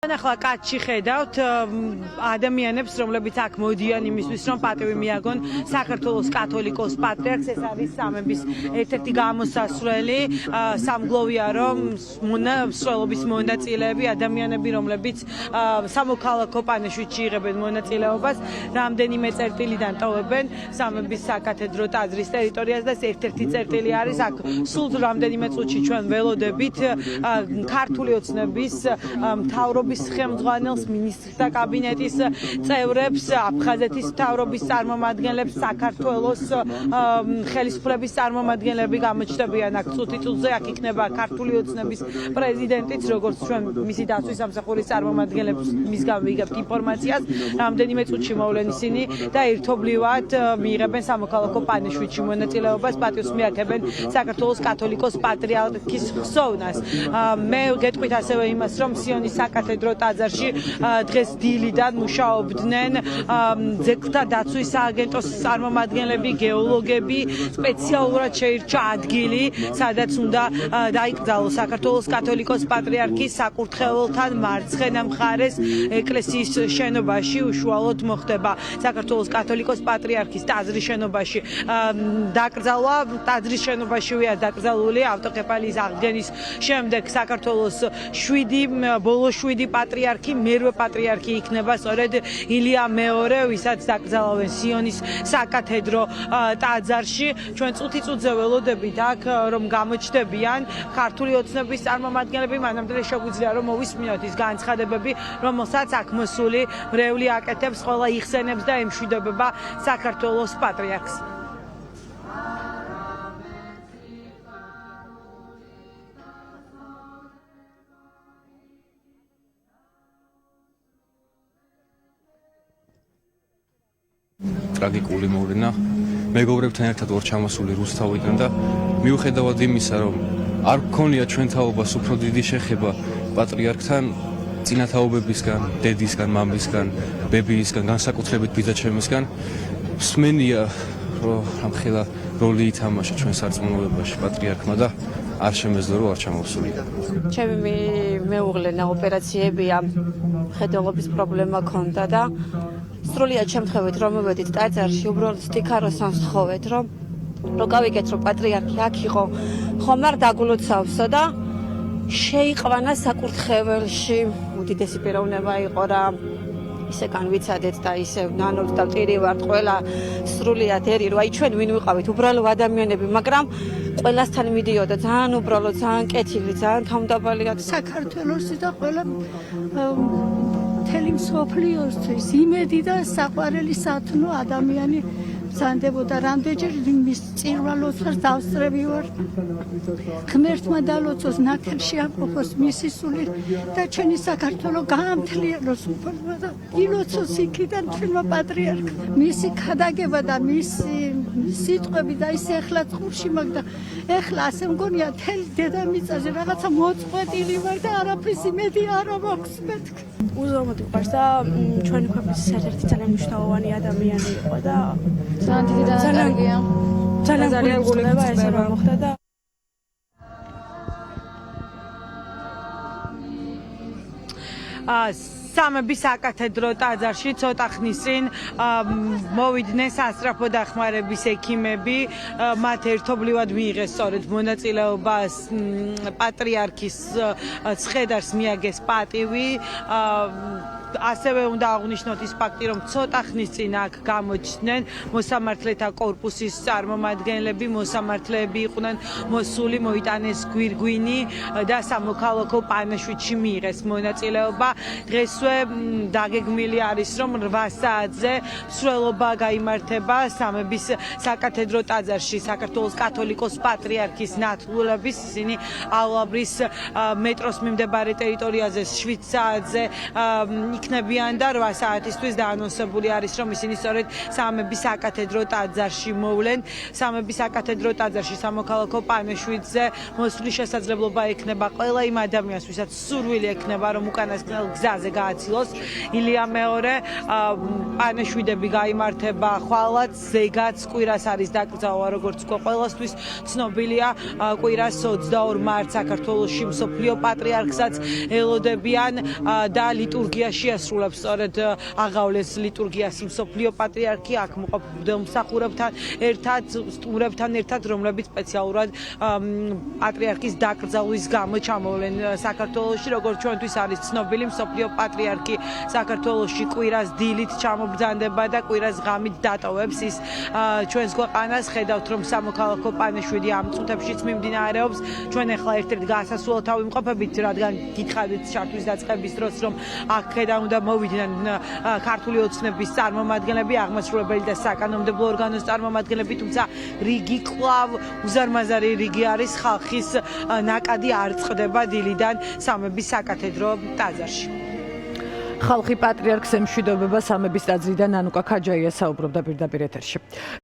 ახლა კაცში ხედავთ ადამიანებს, რომლებიც აქ მოდიან იმისთვის, რომ პატივი მიაგონ საქართველოს კათოლიკოს პატრიარქს. ეს არის სამების ერთ-ერთი გამოსასვლელი. სამგლოვია, რომ მსვლელობის მონაწილეები, ადამიანები, რომლებიც სამოქალაქო პანაშვიდში იღებენ მონაწილეობას, რამდენიმე წერტილიდან ტოვებენ სამების საკათედრო ტაძრის ტერიტორიას და ერთ-ერთი წერტილი არის აქ. სულ რამდენიმე წუთში ჩვენ ველოდებით ქართული ოცნების მთავრობის ხელმძღვანელს, მინისტრთა კაბინეტის წევრებს, აფხაზეთის მთავრობის წარმომადგენლებს, საქართველოს ხელისუფლების წარმომადგენლები გამოჩნდებიან აქ წუთი-წუთზე. აქ იქნება ქართული ოცნების პრეზიდენტიც, როგორც ჩვენ მისი დაცვის სამსახურის წარმომადგენლებს მისგან ვიგებთ ინფორმაციას. რამდენიმე წუთში მოვლენ ისინი და ერთობლივად მიიღებენ სამოქალაქო პანაშვიდში მონაწილეობას, პატივს მიაქებენ საქართველოს კათოლიკოს პატრიარქის ხსოვნას. მე გეტყვით ასევე იმას, რომ სიონის საკათედრო ტაძარში დღეს დილიდან მუშაობდნენ ძეგლთა დაცვის სააგენტოს წარმომადგენლები, გეოლოგები. სპეციალურად შეირჩა ადგილი, სადაც უნდა დაიკრძალოს საქართველოს კათოლიკოს პატრიარქის საკურთხეველთან მარცხენა მხარეს ეკლესიის შენობაში. უშუალოდ მოხდება საქართველოს კათოლიკოს პატრიარქის ტაძრის შენობაში დაკრძალვა. ტაძრის შენობაშივეა დაკრძალული ავტოკეფალიის აღდგენის შემდეგ საქართველოს ბოლო 7 პატრიარქი, მერვე პატრიარქი იქნება სწორედ ილია მეორე, ვისაც დაკრძალავენ სიონის საკათედრო ტაძარში. ჩვენ წუთი-წუთზე ველოდებით აქ, რომ გამოჩნდებიან ქართული ოცნების წარმომადგენლები. მანამდე შეგვიძლია რომ მოვისმინოთ ის განცხადებები, რომელსაც აქ მოსული მრევლი აკეთებს, ყველა იხსენებს და ემშვიდობება საქართველოს პატრიარქს. ტრაგიკული მოვლენა მეგობრებთან ერთად ვარ ჩამოსული რუსთავიდან და მიუხედავად იმისა, რომ არ გქონია ჩვენ თაობას უფრო დიდი შეხება პატრიარქთან, წინათაობებისგან, დედისგან, მამისგან, ბებიისგან, განსაკუთრებით ბიძაჩემისგან, მსმენია, რომ ამხელა როლი ითამაშა ჩვენ სარწმუნოებაში პატრიარქმა და არ შემეძლო რომ არ ჩამოვსული. ჩემი მეუღლე ოპერაციებია, ხედელობის პრობლემა ქონდა და სრულიად შემთხვევით რომ მოვედით ტაძარში, უბრალოდ სტიქაროსანს ვთხოვეთ, რომ გავიგეთ, რომ პატრიარქი აქ იყო, ხომ არ დაგლოცავსო და შეიყვანა საკურთხეველში. უდიდესი პიროვნება იყო რა. ისე განვიცადეთ და ისე ნანოთ და ვტირივართ ყველა სრულიად ერი, რომ აი ჩვენ ვინ ვიყავით, უბრალო ადამიანები, მაგრამ ყველასთან მიდიოდა ძალიან უბრალო, ძალიან კეთილი, ძალიან თავმდაბალი საქართველოსი და ყველა მთელი მსოფლიოსთვის იმედი და საყვარელი სათნო ადამიანი ბრძანდებოდა. რამდენჯერ მის წირვა-ლოცვას დავსწრები ვარ. ღმერთმა დალოცოს, ნათელში ამყოფოს მისი სული და ჩვენი საქართველო გაამთლიანოს უფლება და ილოცოს იქიდან ჩვენმა პატრიარქმა. მისი ქადაგება და მისი სიტყვები და ის ეხლა წყურში მაგდა. ეხლა ასე მგონია თელ დედამიწაზე რაღაცა მოწყვეტილი ვარ და არაფრის იმედი არ მაქვს მეთქი. უზომოდ იყვარს და ჩვენი ქვეყნის ერთ-ერთი ძალიან მნიშვნელოვანი ადამიანი იყო და ძალიან დიდი დანაკარგია. ძალიან გულება ეს რა მოხდა და სამების საკათედრო ტაძარში ცოტა ხნის წინ მოვიდნენ სასწრაფო დახმარების ექიმები. მათ ერთობლივად მიიღეს სწორედ მონაწილეობა პატრიარქის ცხედარს მიაგეს პატივი. ასევე უნდა აღვნიშნოთ ის ფაქტი, რომ ცოტა ხნის წინ აქ გამოჩნდნენ მოსამართლეთა კორპუსის წარმომადგენლები, მოსამართლეები იყვნენ მოსული, მოიტანეს გვირგვინი და სამოქალაქო პანაშვიდში მიიღეს მონაწილეობა. დღესვე დაგეგმილი არის, რომ 8 საათზე მსვლელობა გაიმართება სამების საკათედრო ტაძარში საქართველოს კათოლიკოს პატრიარქის ნათლულების. ისინი ალავრის მეტროს მიმდებარე ტერიტორიაზე 7 საათზე იქნებიან და 8 საათისთვის დაანონსებული არის, რომ ისინი სწორედ სამების საკათედრო ტაძარში მოვლენ. სამების საკათედრო ტაძარში სამოქალაქო პანეშვიდზე მოსვლის შესაძლებლობა ექნება ყველა იმ ადამიანს, ვისაც სურვილი ექნება, რომ უკანასკნელ გზაზე გააცილოს. ილია მეორე პანეშვიდები გაიმართება ხვალაც, ზეგაც, კვირას არის დაკრძალვა, როგორც ყველასთვის ცნობილია. კვირას 22 მარტს საქართველოში მსოფლიო პატრიარქსაც ელოდებიან და ლიტურგიაში ასრულებს სწორედ აღავლეს ლიტურგიას მსოფლიო პატრიარქი აქ მოყოფ მდელმსახურებთან ერთად, სტუმრებთან ერთად, რომლებიც სპეციალურად პატრიარქის დაკრძალვის გამო ჩამოვლენ საქართველოში, როგორც ჩვენთვის არის ცნობილი მსოფლიო პატრიარქი საქართველოში კვირას დილით ჩამობრძანდება და კვირას ღამით დატოვებს ის ჩვენს ქვეყანას. ხედავთ, რომ სამოქალაქო პანეშვიდი ამ წუთებშიც მიმდინარეობს. ჩვენ ახლა ერთ-ერთ გასასვლელად ვიმყოფებით, რადგან გითხარით ჩართვის დაწყების დროს, რომ აქ ხედავ უნდა მოვიდნენ ქართული ოცნების წარმომადგენლები, აღმასრულებელი და საკანონმდებლო ორგანოს წარმომადგენლები, თუმცა რიგი კვლავ უზარმაზარი რიგი არის, ხალხის ნაკადი არ წყდება დილიდან სამების საკათედრო ტაძარში. ხალხი პატრიარქს ემშვიდობება სამების ტაძრიდან. ანუკა ქაჯაია საუბრობდა პირდაპირ ეთერში.